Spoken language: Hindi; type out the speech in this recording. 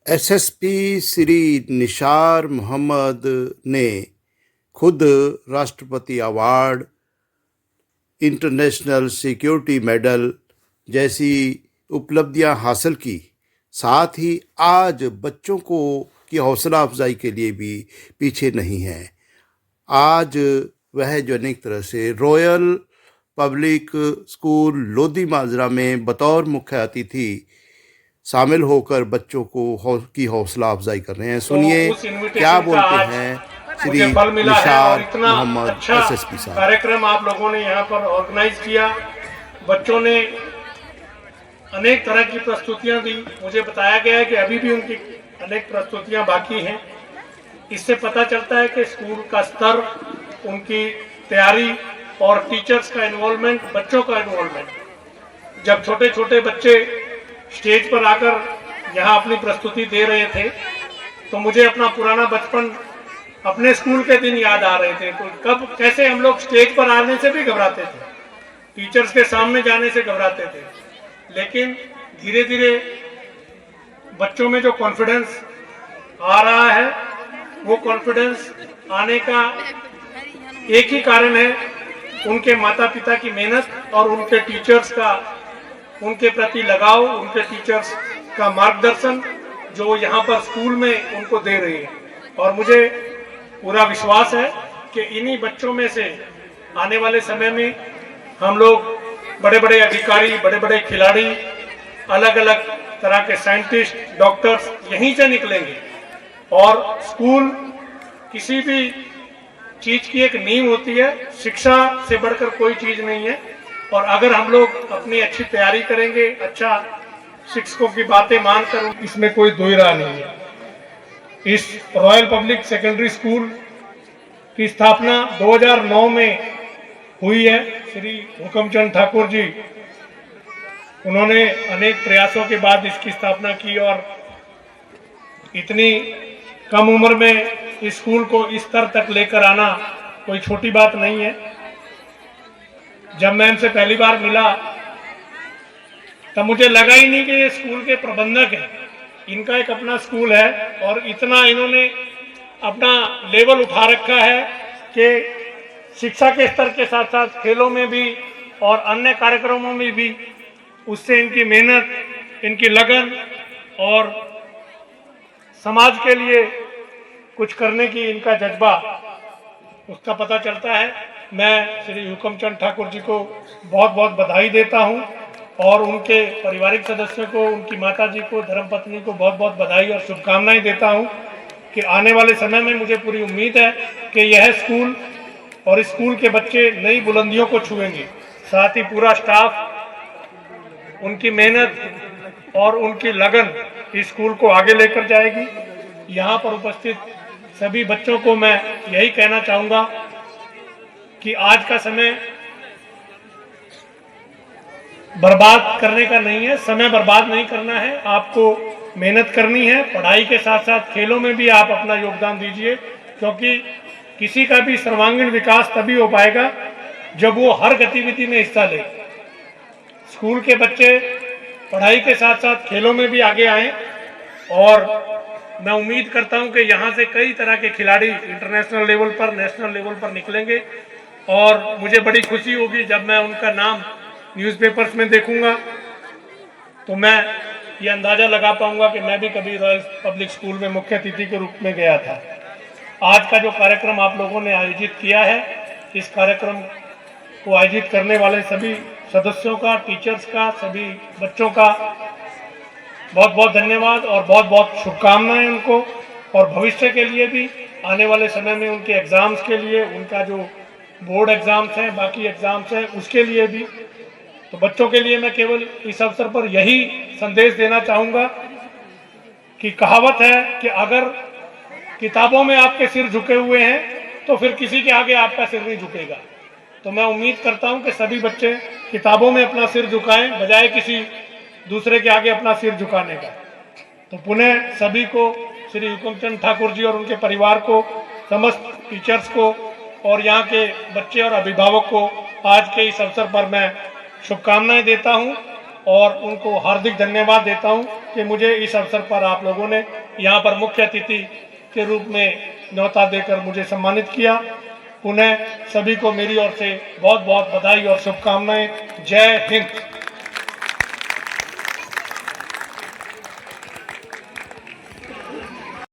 एसएसपी श्री निसार मोहम्मद ने खुद राष्ट्रपति अवार्ड, इंटरनेशनल सिक्योरिटी मेडल जैसी उपलब्धियां हासिल की। साथ ही आज बच्चों को की हौसला अफजाई के लिए भी पीछे नहीं है। आज वह जो अनेक तरह से रॉयल पब्लिक स्कूल लोधी माजरा में बतौर मुख्य अतिथि शामिल होकर बच्चों की हौसला अफजाई कर रहे हैं। तो सुनिए उस क्या इनविटेशन का बोलते आज हैं मुझे श्री फल मिला है और निसार इतना मोहम्मद अच्छा एसएसपी साहब। कार्यक्रम आप लोगों ने यहाँ पर ऑर्गेनाइज किया। बच्चों ने अनेक तरह की प्रस्तुतियां दी। मुझे बताया गया है कि अभी भी उनकी अनेक प्रस्तुतियां बाकी हैं। इससे पता चलता है कि स्कूल का स्तर, उनकी तैयारी और टीचर्स का इन्वॉल्वमेंट, बच्चों का इन्वॉल्वमेंट। जब छोटे छोटे बच्चे स्टेज पर आकर यहाँ अपनी प्रस्तुति दे रहे थे तो मुझे अपना पुराना बचपन, अपने स्कूल के दिन याद आ रहे थे। तो कब कैसे हम लोग स्टेज पर आने से भी घबराते थे, टीचर्स के सामने जाने से घबराते थे, लेकिन धीरे धीरे बच्चों में जो कॉन्फिडेंस आ रहा है, वो कॉन्फिडेंस आने का एक ही कारण है, उनके माता पिता की मेहनत और उनके टीचर्स का, उनके प्रति लगाव, उनके टीचर्स का मार्गदर्शन जो यहाँ पर स्कूल में उनको दे रही है। और मुझे पूरा विश्वास है कि इन्हीं बच्चों में से आने वाले समय में हम लोग बड़े बड़े अधिकारी, बड़े बड़े खिलाड़ी, अलग अलग तरह के साइंटिस्ट, डॉक्टर्स यहीं से निकलेंगे। और स्कूल किसी भी चीज की एक नींव होती है, शिक्षा से बढ़कर कोई चीज नहीं है। और अगर हम लोग अपनी अच्छी तैयारी करेंगे, अच्छा शिक्षकों की बातें मानकर, इसमें कोई दो राय नहीं है। इस रॉयल पब्लिक सेकेंडरी स्कूल की स्थापना 2009 में हुई है। श्री हुकमचंद ठाकुर जी, उन्होंने अनेक प्रयासों के बाद इसकी स्थापना की और इतनी कम उम्र में इस स्कूल को इस स्तर तक लेकर आना कोई छोटी बात नहीं है। जब मैं इनसे पहली बार मिला तब मुझे लगा ही नहीं कि ये स्कूल के प्रबंधक हैं। इनका एक अपना स्कूल है और इतना इन्होंने अपना लेवल उठा रखा है कि शिक्षा के स्तर के साथ साथ खेलों में भी और अन्य कार्यक्रमों में भी उससे इनकी मेहनत, इनकी लगन और समाज के लिए कुछ करने की इनका जज्बा, उसका पता चलता है। मैं श्री हुकमचंद ठाकुर जी को बहुत बहुत बधाई देता हूं और उनके पारिवारिक सदस्यों को, उनकी माता जी को, धर्मपत्नी को बहुत बहुत बधाई और शुभकामनाएं देता हूं कि आने वाले समय में मुझे पूरी उम्मीद है कि यह स्कूल और स्कूल के बच्चे नई बुलंदियों को छुएंगे। साथ ही पूरा स्टाफ उनकी मेहनत और उनकी लगन इस स्कूल को आगे लेकर जाएगी। यहाँ पर उपस्थित सभी बच्चों को मैं यही कहना चाहूँगा कि आज का समय बर्बाद करने का नहीं है, समय बर्बाद नहीं करना है, आपको मेहनत करनी है। पढ़ाई के साथ साथ खेलों में भी आप अपना योगदान दीजिए, क्योंकि किसी का भी सर्वांगीण विकास तभी हो पाएगा जब वो हर गतिविधि में हिस्सा ले। स्कूल के बच्चे पढ़ाई के साथ साथ खेलों में भी आगे आएं और मैं उम्मीद करता हूं कि यहाँ से कई तरह के खिलाड़ी इंटरनेशनल लेवल पर, नेशनल लेवल पर निकलेंगे और मुझे बड़ी खुशी होगी जब मैं उनका नाम न्यूज़पेपर्स में देखूंगा तो मैं ये अंदाज़ा लगा पाऊंगा कि मैं भी कभी रॉयल पब्लिक स्कूल में मुख्य अतिथि के रूप में गया था। आज का जो कार्यक्रम आप लोगों ने आयोजित किया है, इस कार्यक्रम को आयोजित करने वाले सभी सदस्यों का, टीचर्स का, सभी बच्चों का बहुत बहुत धन्यवाद और बहुत बहुत शुभकामनाएं उनको। और भविष्य के लिए भी, आने वाले समय में उनके एग्ज़ाम्स के लिए, उनका जो बोर्ड एग्ज़ाम्स हैं, बाकी एग्ज़ाम्स हैं, उसके लिए भी। तो बच्चों के लिए मैं केवल इस अवसर पर यही संदेश देना चाहूँगा कि कहावत है कि अगर किताबों में आपके सिर झुके हुए हैं तो फिर किसी के आगे आपका सिर नहीं झुकेगा। तो मैं उम्मीद करता हूं कि सभी बच्चे किताबों में अपना सिर झुकाएं बजाय किसी दूसरे के आगे अपना सिर झुकाने का। तो पुनः सभी को, श्री हुकमचंद ठाकुर जी और उनके परिवार को, समस्त टीचर्स को और यहाँ के बच्चे और अभिभावक को आज के इस अवसर पर मैं शुभकामनाएं देता हूँ और उनको हार्दिक धन्यवाद देता हूँ। कि मुझे इस अवसर पर आप लोगों ने यहाँ पर मुख्य अतिथि के रूप में न्योता देकर मुझे सम्मानित किया। पुनः सभी को मेरी ओर से बहुत बहुत बधाई और शुभकामनाएं। जय हिंद।